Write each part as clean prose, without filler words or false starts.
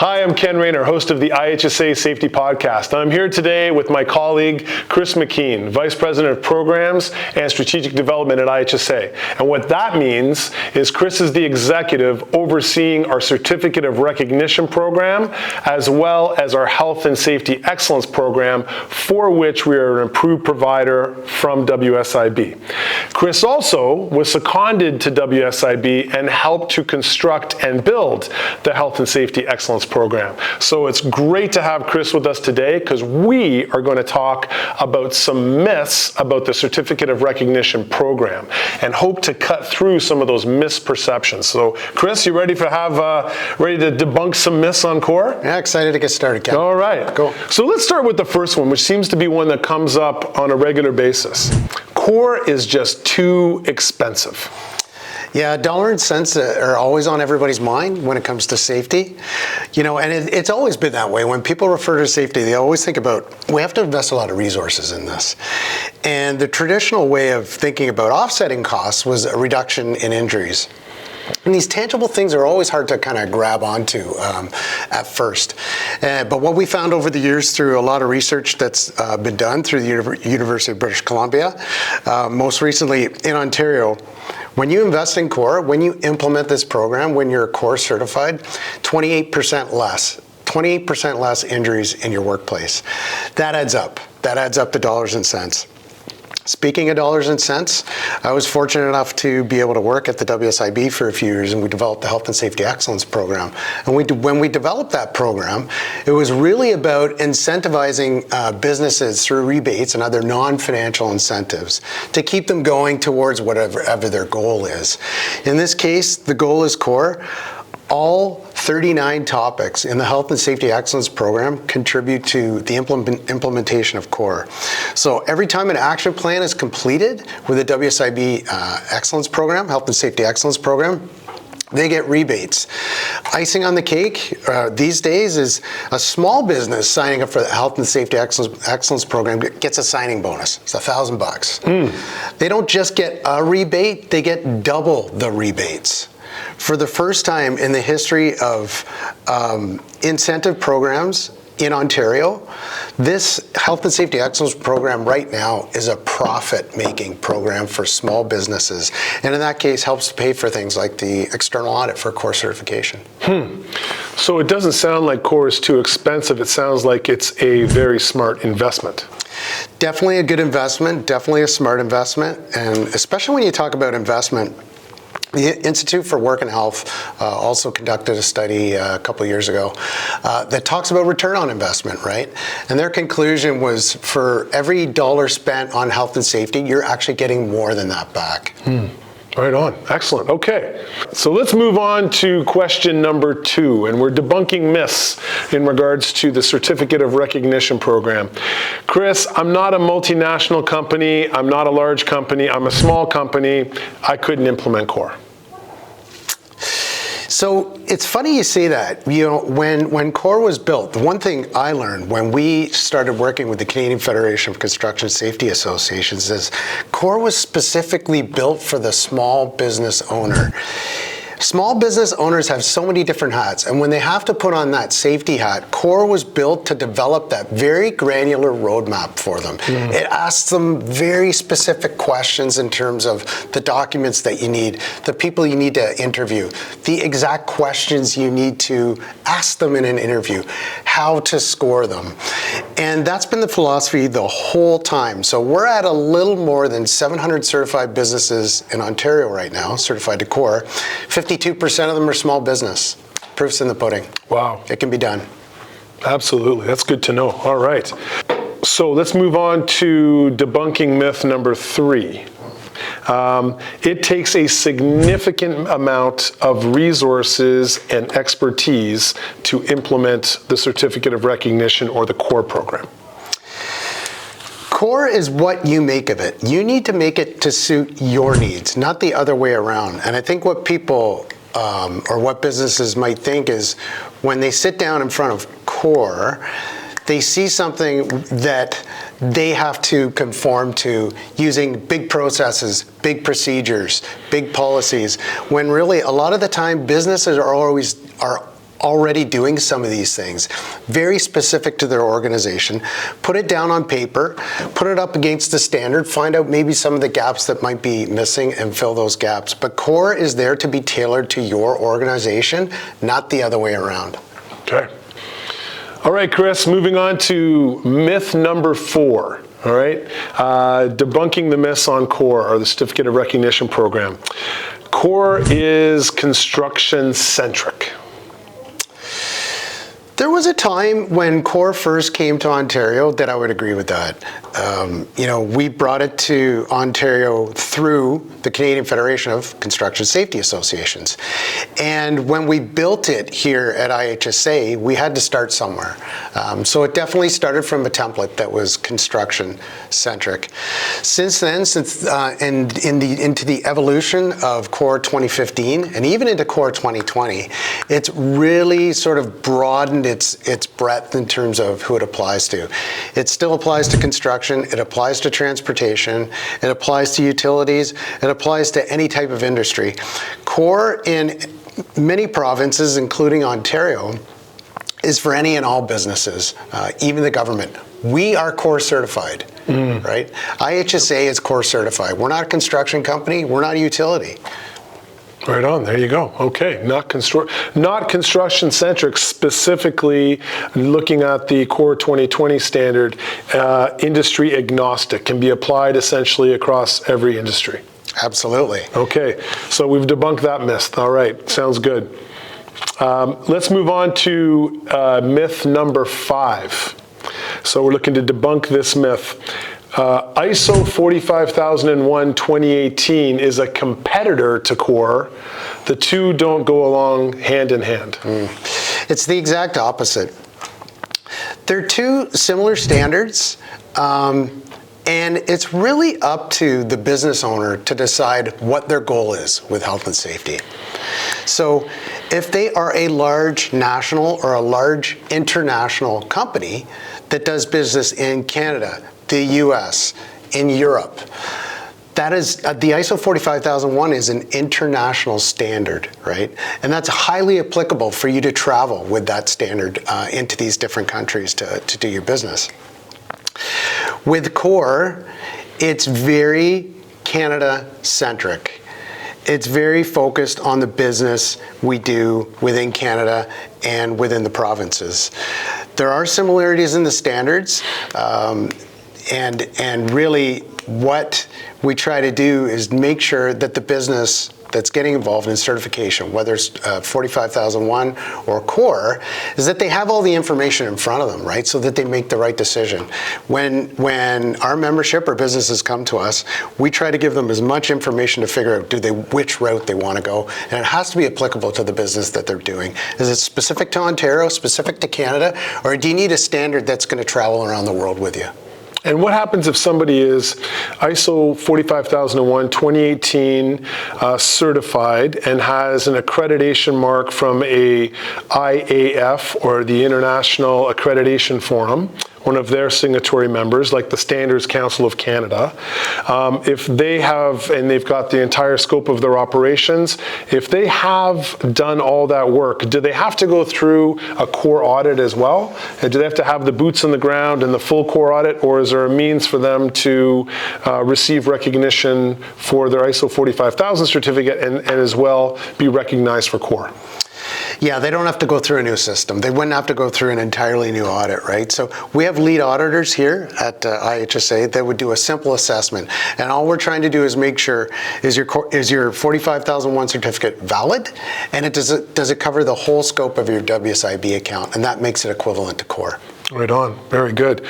Hi, I'm Ken Rayner, host of the IHSA Safety Podcast. I'm here today with my colleague, Chris McKean, Vice President of Programs and Strategic Development at IHSA. And what that means is Chris is the executive overseeing our Certificate of Recognition program, as well as our Health and Safety Excellence program, for which we are an approved provider from WSIB. Chris also was seconded to WSIB and helped to construct and build the Health and Safety Excellence program. So it's great to have Chris with us today because we are going to talk about some myths about the Certificate of Recognition program and hope to cut through some of those misperceptions. So Chris, you ready to debunk some myths on COR? Yeah, excited to get started, Ken. All right. Cool. So let's start with the first one, which seems to be one that comes up on a regular basis. COR is just too expensive. Yeah, dollar and cents are always on everybody's mind when it comes to safety. And it's always been that way. When people refer to safety, they always think about, we have to invest a lot of resources in this. And the traditional way of thinking about offsetting costs was a reduction in injuries. And these tangible things are always hard to kind of grab onto at first. But what we found over the years through a lot of research that's been done through the University of British Columbia, most recently in Ontario, when you invest in COR, when you implement this program, when you're COR certified, 28% less injuries in your workplace. That adds up. That adds up to dollars and cents. Speaking of dollars and cents, I was fortunate enough to be able to work at the WSIB for a few years, and we developed the Health and Safety Excellence program. And when we developed that program, it was really about incentivizing businesses through rebates and other non-financial incentives to keep them going towards whatever their goal is. In this case, the goal is COR. All 39 topics in the Health and Safety Excellence program contribute to the implementation of COR. So every time an action plan is completed with the WSIB Excellence program, Health and Safety Excellence program, they get rebates. Icing on the cake these days is a small business signing up for the Health and Safety Excellence program gets a signing bonus. It's $1,000. They don't just get a rebate, they get double the rebates. For the first time in the history of incentive programs in Ontario, this Health and Safety Excellence program right now is a profit-making program for small businesses, and in that case helps to pay for things like the external audit for COR certification. So it doesn't sound like COR is too expensive. It sounds like it's a very smart investment. Definitely a good investment, definitely a smart investment, and especially when you talk about investment, the Institute for Work and Health also conducted a study a couple of years ago that talks about return on investment, right? And their conclusion was for every dollar spent on health and safety, you're actually getting more than that back. Right on. Excellent. Okay. So let's move on to question number 2, and we're debunking myths in regards to the Certificate of Recognition program. Chris, I'm not a multinational company. I'm not a large company. I'm a small company. I couldn't implement COR. So it's funny you say that. When COR was built, the one thing I learned when we started working with the Canadian Federation of Construction Safety Associations is COR was specifically built for the small business owner. Small business owners have so many different hats, and when they have to put on that safety hat, COR was built to develop that very granular roadmap for them. It asks them very specific questions in terms of the documents that you need, the people you need to interview, the exact questions you need to ask them in an interview, how to score them. And that's been the philosophy the whole time. So we're at a little more than 700 certified businesses in Ontario right now, certified to COR. 52% of them are small business. Proof's in the pudding. Wow. It can be done. Absolutely. That's good to know. All right. So let's move on to debunking myth number 3. It takes a significant amount of resources and expertise to implement the Certificate of Recognition or the COR program. COR is what you make of it. You need to make it to suit your needs, not the other way around. And I think what people or what businesses might think is when they sit down in front of COR, they see something that they have to conform to using big processes, big procedures, big policies, when really a lot of the time businesses are already doing some of these things, very specific to their organization, put it down on paper, put it up against the standard, find out maybe some of the gaps that might be missing and fill those gaps. But COR is there to be tailored to your organization, not the other way around. Okay. All right, Chris, moving on to myth number 4. All right, debunking the myths on COR, or the Certificate of Recognition Program. COR is construction-centric. There was a time when COR first came to Ontario that I would agree with that. We brought it to Ontario through the Canadian Federation of Construction Safety Associations. And when we built it here at IHSA, we had to start somewhere. So it definitely started from a template that was construction-centric. Since then, into the evolution of COR 2015 and even into COR 2020, it's really sort of broadened its breadth in terms of who it applies to. It still applies to construction, it applies to transportation, it applies to utilities, it applies to any type of industry. COR in many provinces, including Ontario, is for any and all businesses, even the government. We are COR certified, right? IHSA is COR certified. We're not a construction company, we're not a utility. Right on, there you go. Okay, not construction-centric, specifically looking at the COR 2020 standard, industry agnostic, can be applied essentially across every industry. Absolutely. Okay, so we've debunked that myth. All right, sounds good. Let's move on to myth number 5. So we're looking to debunk this myth. ISO 45001-2018 is a competitor to COR. The two don't go along hand in hand. It's the exact opposite. They're two similar standards, and it's really up to the business owner to decide what their goal is with health and safety. So if they are a large national or a large international company that does business in Canada, the US, in Europe, that is, the ISO 45001 is an international standard, right? And that's highly applicable for you to travel with that standard into these different countries to do your business. With COR, it's very Canada-centric. It's very focused on the business we do within Canada and within the provinces. There are similarities in the standards, and really what we try to do is make sure that the business that's getting involved in certification, whether it's 45001 or COR, is that they have all the information in front of them, right? So that they make the right decision. When our membership or businesses come to us, we try to give them as much information to figure out which route they want to go, and it has to be applicable to the business that they're doing. Is it specific to Ontario, specific to Canada, or do you need a standard that's going to travel around the world with you? And what happens if somebody is ISO 45001 2018 certified and has an accreditation mark from a IAF, or the International Accreditation Forum, one of their signatory members, like the Standards Council of Canada? If they have, and they've got the entire scope of their operations, if they have done all that work, do they have to go through a COR audit as well? And do they have to have the boots on the ground and the full COR audit, or is there a means for them to receive recognition for their ISO 45000 certificate and as well be recognized for COR? Yeah, they don't have to go through a new system. They wouldn't have to go through an entirely new audit, right? So we have lead auditors here at IHSA that would do a simple assessment. And all we're trying to do is make sure, is your 45001 certificate valid? And does it cover the whole scope of your WSIB account? And that makes it equivalent to COR. Right on, very good.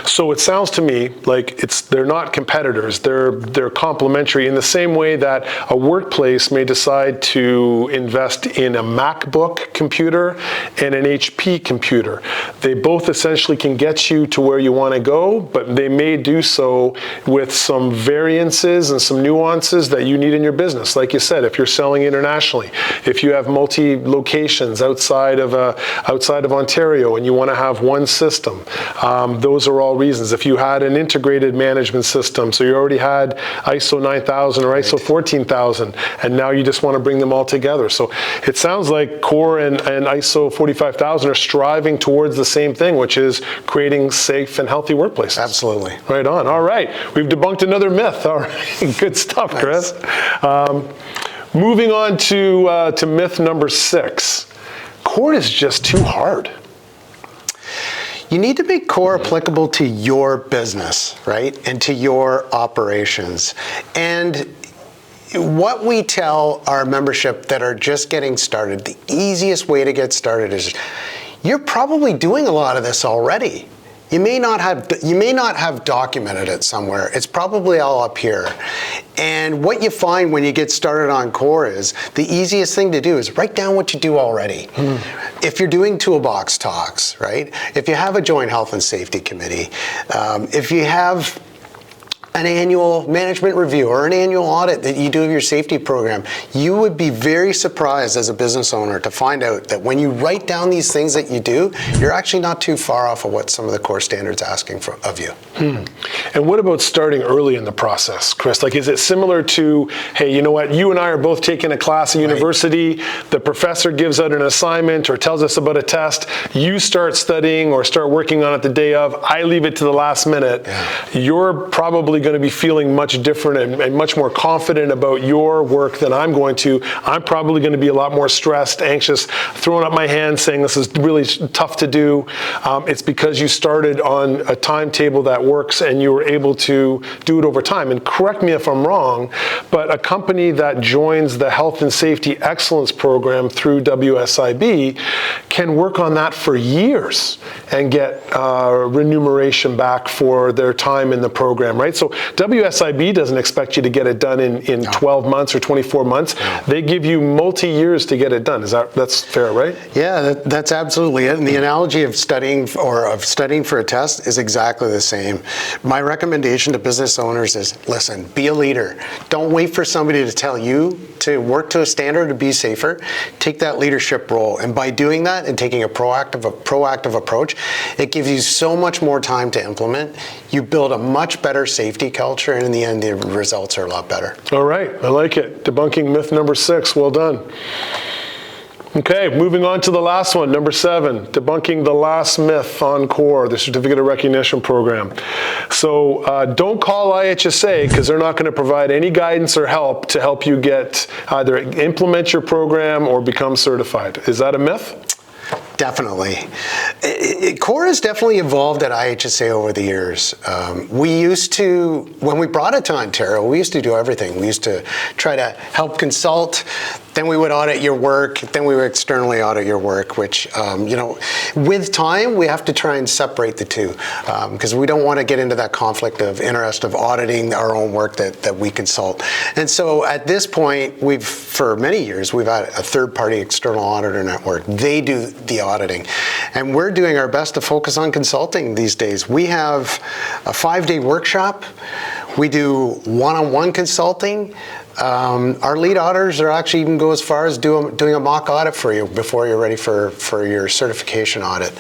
So it sounds to me like they're not competitors, they're complementary in the same way that a workplace may decide to invest in a MacBook computer and an HP computer. They both essentially can get you to where you want to go, but they may do so with some variances and some nuances that you need in your business. Like you said, if you're selling internationally, if you have multi-locations outside of Ontario and you want to have have one system, those are all reasons. If you had an integrated management system, so you already had ISO 9000 or ISO 14000, and now you just want to bring them all together. So it sounds like COR and ISO 45000 are striving towards the same thing, which is creating safe and healthy workplaces. Absolutely. Right on. All right. We've debunked another myth. All right. Good stuff, Chris. Moving on to myth number 6. COR is just too hard. You need to make COR applicable to your business, right? And to your operations. And what we tell our membership that are just getting started, the easiest way to get started is you're probably doing a lot of this already. You may not have documented it somewhere. It's probably all up here. And what you find when you get started on COR is the easiest thing to do is write down what you do already. If you're doing toolbox talks, right? If you have a joint health and safety committee, if you have an annual management review or an annual audit that you do of your safety program, you would be very surprised as a business owner to find out that when you write down these things that you do, you're actually not too far off of what some of the COR standards asking of you. And what about starting early in the process, Chris? Like, is it similar to, hey, you know what, you and I are both taking a class at university, the professor gives out an assignment or tells us about a test, you start studying or start working on it the day of, I leave it to the last minute. You're probably going to be feeling much different and much more confident about your work than I'm going to. I'm probably going to be a lot more stressed, anxious, throwing up my hands saying this is really tough to do. It's because you started on a timetable that works and you were able to do it over time. And correct me if I'm wrong, but a company that joins the Health and Safety Excellence Program through WSIB can work on that for years and get remuneration back for their time in the program, right? So WSIB doesn't expect you to get it done in 12 months or 24 months. They give you multi-years to get it done. That's fair, right? Yeah, that's absolutely it. And the analogy of studying for a test is exactly the same. My recommendation to business owners is, listen, be a leader. Don't wait for somebody to tell you to work to a standard to be safer. Take that leadership role. And by doing that and taking a proactive approach, it gives you so much more time to implement. You build a much better safety culture, and in the end, the results are a lot better. All right, I like it. Debunking myth number 6, well done. Okay, moving on to the last one, number 7, debunking the last myth on COR, the Certificate of Recognition Program. So don't call IHSA because they're not going to provide any guidance or help to help you get either implement your program or become certified. Is that a myth? Definitely. COR has definitely evolved at IHSA over the years. We used to, when we brought it to Ontario, we used to do everything. We used to try to help consult, then we would audit your work, then we would externally audit your work, which, with time, we have to try and separate the two because we don't want to get into that conflict of interest of auditing our own work that we consult. And so at this point, for many years, we've had a third-party external auditor network. They do the auditing. And we're doing our best to focus on consulting these days. We have a 5-day workshop. We do one-on-one consulting. Our lead auditors are actually even go as far as doing a mock audit for you before you're ready for your certification audit.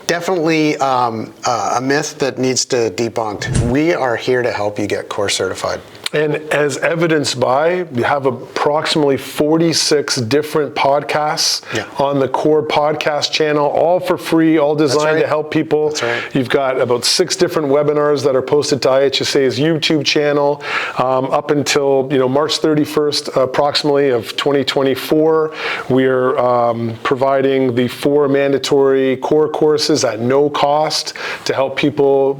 Definitely a myth that needs to debunked. We are here to help you get COR certified. And as evidenced by, you have approximately 46 different podcasts on the COR podcast channel, all for free, all designed to help people. That's right. You've got about 6 different webinars that are posted to IHSA's YouTube channel up until March 31st, approximately of 2024. We're providing the 4 mandatory COR courses at no cost to help people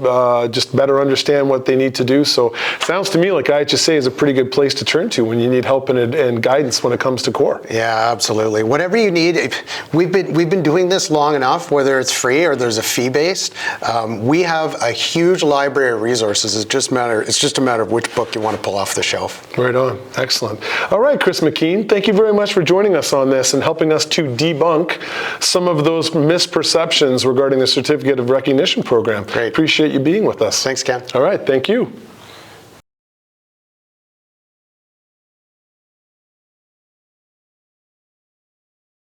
just better understand what they need to do. So it sounds to me like IHSA is a pretty good place to turn to when you need help and guidance when it comes to COR. Yeah, absolutely. Whatever you need, we've been doing this long enough, whether it's free or there's a fee-based. We have a huge library of resources. It's just a matter of which book you want to pull off the shelf. Right on. Excellent. All right, Chris McKean, thank you very much for joining us on this and helping us to debunk some of those misperceptions regarding the Certificate of Recognition Program. Great. Appreciate you being with us. Thanks, Ken. All right, thank you.